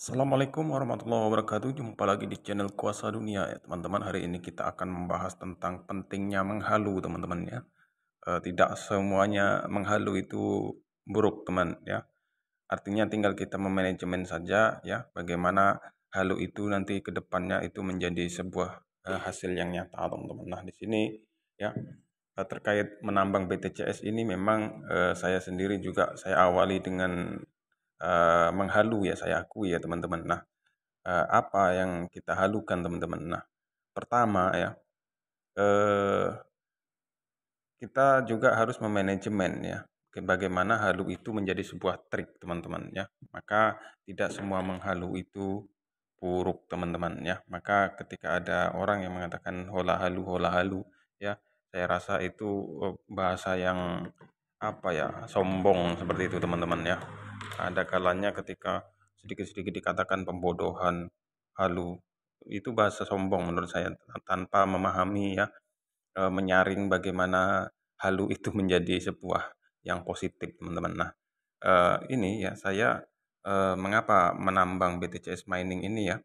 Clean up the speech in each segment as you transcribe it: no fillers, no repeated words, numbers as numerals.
Assalamualaikum warahmatullahi wabarakatuh. Jumpa lagi di channel Kuasa Dunia ya teman-teman. Hari ini kita akan membahas tentang pentingnya menghalu teman-teman ya. Tidak semuanya menghalu itu buruk teman ya. Artinya tinggal kita memanajemen saja ya. Bagaimana halu itu nanti ke depannya itu menjadi sebuah hasil yang nyata teman-teman. Nah di sini ya terkait menambang BTCS ini memang saya sendiri juga saya awali dengan menghalu ya saya akui ya teman-teman. Nah apa yang kita halukan teman-teman. Nah, pertama ya, eh, kita juga harus memanajemen ya, bagaimana halu itu menjadi sebuah trik teman-teman ya. Maka tidak semua menghalu itu buruk teman-teman ya. Maka ketika ada orang yang mengatakan hola halu ya, saya rasa itu bahasa yang apa ya, sombong seperti itu teman-teman ya. Ada kalanya ketika sedikit-sedikit dikatakan pembodohan, halu, itu bahasa sombong menurut saya tanpa memahami ya, menyaring bagaimana halu itu menjadi sebuah yang positif teman-teman. Nah, ini ya saya mengapa menambang BTCS mining ini ya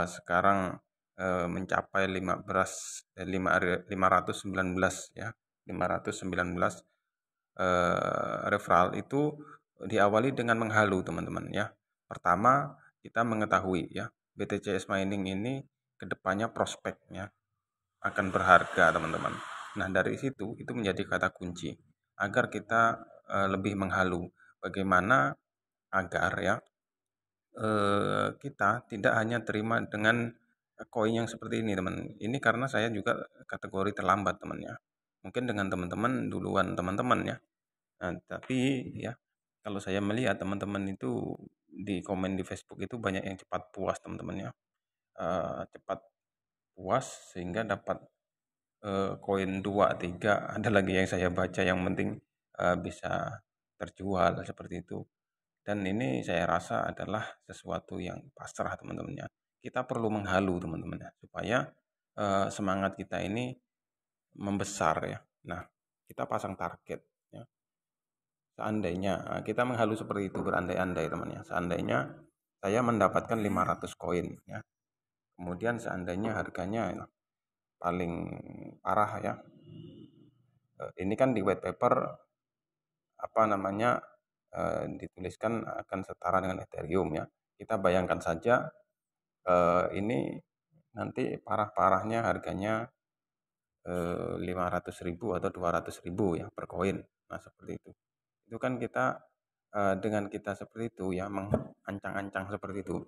sekarang mencapai 519 ya 519 referral itu diawali dengan menghalu teman-teman ya. Pertama kita mengetahui ya BTCS mining ini kedepannya prospeknya akan berharga teman-teman. Nah dari situ itu menjadi kata kunci agar kita lebih menghalu bagaimana agar ya kita tidak hanya terima dengan koin yang seperti ini teman. Ini karena saya juga kategori terlambat teman ya. Mungkin dengan teman-teman duluan teman-teman ya. Nah, tapi ya kalau saya melihat teman-teman itu di komen di Facebook itu banyak yang cepat puas teman-teman ya. Cepat puas sehingga dapat koin 2 3 ada lagi yang saya baca yang penting bisa terjual seperti itu. Dan ini saya rasa adalah sesuatu yang pasrah teman-teman ya. Kita perlu menghalu teman-teman ya supaya semangat kita ini membesar ya. Nah, kita pasang target ya. Seandainya kita menghalu seperti itu berandai-andai teman ya. Seandainya saya mendapatkan 500 koin ya. Kemudian seandainya harganya paling parah ya. Ini kan di white paper apa namanya dituliskan akan setara dengan Ethereum ya. Kita bayangkan saja ini nanti parah-parahnya harganya 500.000 atau 200.000 ya per koin. Nah seperti itu. Itu kan kita dengan kita seperti itu ya mengancang-ancang seperti itu.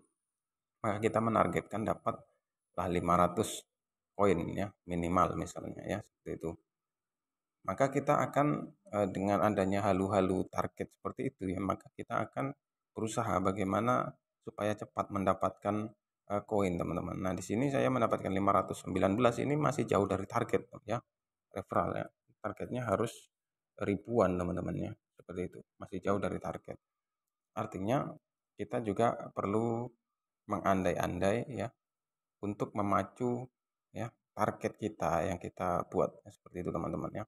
Maka kita menargetkan dapat lah 500 koin ya minimal misalnya ya seperti itu. Maka kita akan dengan adanya halu-halu target seperti itu ya maka kita akan berusaha bagaimana supaya cepat mendapatkan koin teman-teman. Nah di sini saya mendapatkan 519 ini masih jauh dari target ya referral ya. Targetnya harus ribuan teman-teman ya seperti itu masih jauh dari target. Artinya kita juga perlu mengandai-andai ya untuk memacu ya target kita yang kita buat ya, seperti itu teman-teman ya.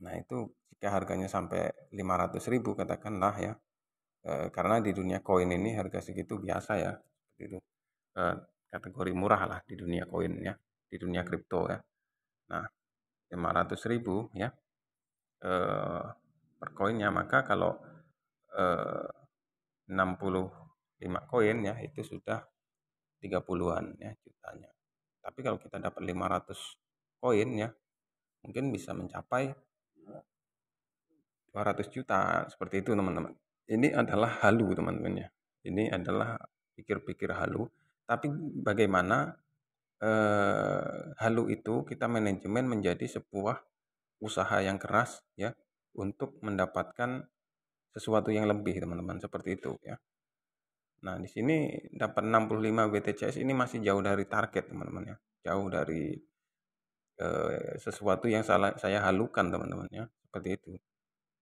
Nah itu jika harganya sampai 500.000 katakanlah ya karena di dunia koin ini harga segitu biasa ya seperti itu. Eh, Kategori murah lah di dunia koin ya di dunia kripto ya. Nah 500.000 ya per koinnya maka kalau 65 koin ya itu sudah 30-an ya jutanya. Tapi kalau kita dapat 500 koin ya mungkin bisa mencapai 200 juta seperti itu teman-teman. Ini adalah halu teman-teman ya. Ini adalah pikir-pikir halu. Tapi bagaimana halu itu kita manajemen menjadi sebuah usaha yang keras ya untuk mendapatkan sesuatu yang lebih teman-teman seperti itu ya. Nah, di sini dapat 65 BTCS ini masih jauh dari target teman-teman ya. Jauh dari sesuatu yang saya halukan teman-teman ya. Seperti itu.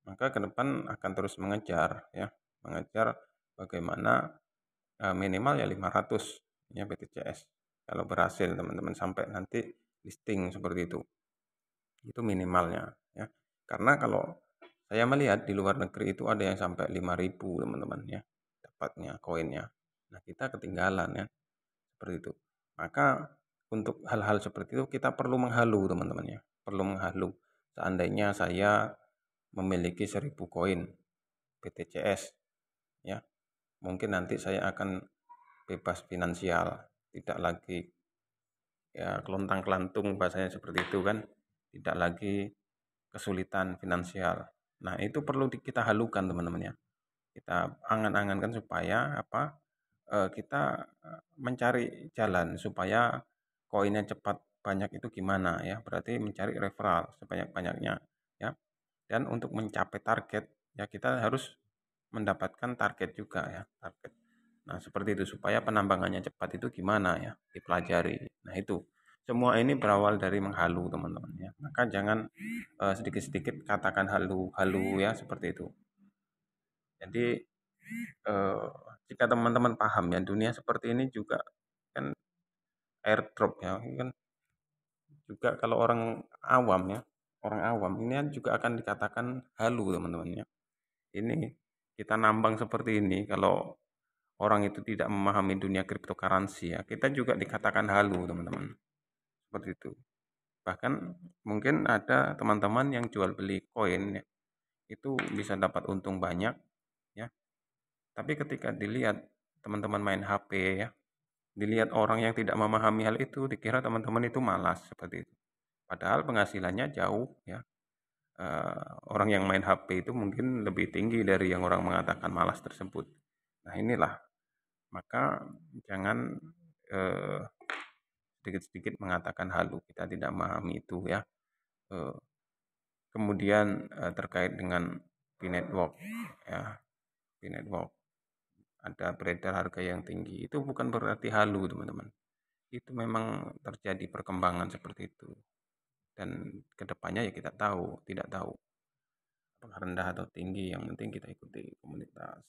Maka ke depan akan terus mengejar ya, mengejar bagaimana minimal ya 500 ya BTCS. Kalau berhasil teman-teman sampai nanti listing seperti itu. Itu minimalnya ya. Karena kalau saya melihat di luar negeri itu ada yang sampai 5.000 teman-teman ya cepatnya koinnya. Nah, kita ketinggalan ya, seperti itu. Maka untuk hal-hal seperti itu kita perlu menghalu teman-teman ya, perlu menghalu. Seandainya saya memiliki 1000 koin BTCS ya, mungkin nanti saya akan bebas finansial, tidak lagi ya kelontang-kelantung bahasanya seperti itu kan, tidak lagi kesulitan finansial. Nah, itu perlu kita halukan teman-teman ya. Kita angan-angankan supaya apa? Kita mencari jalan supaya koinnya cepat banyak itu gimana ya? Berarti mencari referral sebanyak-banyaknya ya. Dan untuk mencapai target ya kita harus mendapatkan target juga ya, target. Nah, seperti itu supaya penambangannya cepat itu gimana ya? Dipelajari. Nah, itu. Semua ini berawal dari menghalu teman-teman ya. Maka jangan sedikit-sedikit katakan halu-halu ya seperti itu. Jadi eh, jika teman-teman paham ya dunia seperti ini juga kan airdrop ya kan juga kalau orang awam ini kan juga akan dikatakan halu teman-teman ya. Ini kita nambang seperti ini kalau orang itu tidak memahami dunia cryptocurrency ya kita juga dikatakan halu teman-teman seperti itu. Bahkan mungkin ada teman-teman yang jual beli koin ya, itu bisa dapat untung banyak ya. Tapi ketika dilihat teman-teman main HP ya, dilihat orang yang tidak memahami hal itu, dikira teman-teman itu malas seperti itu. Padahal penghasilannya jauh ya. Orang yang main HP itu mungkin lebih tinggi dari yang orang mengatakan malas tersebut. Nah, inilah. Maka jangan eh, sedikit-sedikit mengatakan halu. Kita tidak memahami itu ya. Eh, Kemudian terkait dengan P-Network ya, P-Network ada beredar harga yang tinggi. Itu bukan berarti halu, teman-teman. Itu memang terjadi perkembangan seperti itu. Dan kedepannya ya kita tahu, tidak tahu apakah rendah atau tinggi. Yang penting kita ikuti komunitas.